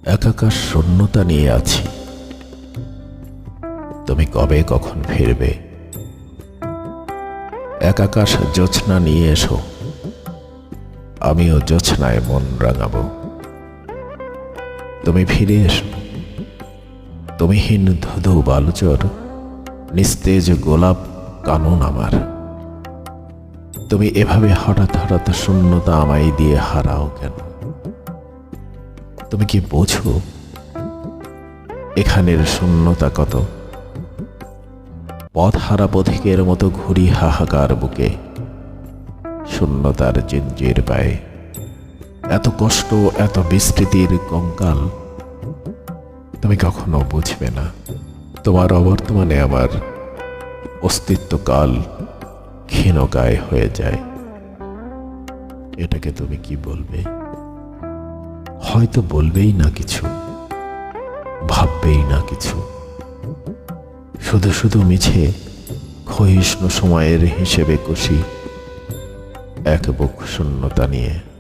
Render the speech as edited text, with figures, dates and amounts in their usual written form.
একাকার শূন্যতা নিয়ে আছি। তুমি কবে কখন ফিরবে? একাকাশ জোছনা নিয়ে এসো, আমিও জোছনায় মন রাঙাবো। তুমি ফিরে এসো, তুমিহীন ধুধু বালুচর, নিস্তেজ গোলাপ কানন আমার। তুমি এভাবে হঠাৎ হঠাৎ শূন্যতা আমায় দিয়ে হারাও কেন? তুমি কি বোঝো এখানের শূন্যতা কত? পথহারা পথিকের মতো ঘুরি হাহাকার বুকে, শূন্যতার জিঞ্জির পায়ে। এত কষ্ট, এত বিস্তৃতির কঙ্কাল তুমি কখনো বুঝবে না। তোমার অবর্তমানে আমার অস্তিত্বকাল ক্ষীণকায় হয়ে যায়। এটাকে তুমি কি বলবে? হয়তো বলবেই না কিছু, ভাববেই না কিছু, শুধু শুধু মিছে ক্ষয়িষ্ণু সময়ের হিসেবে কষি এক বুক শূন্যতা নিয়ে।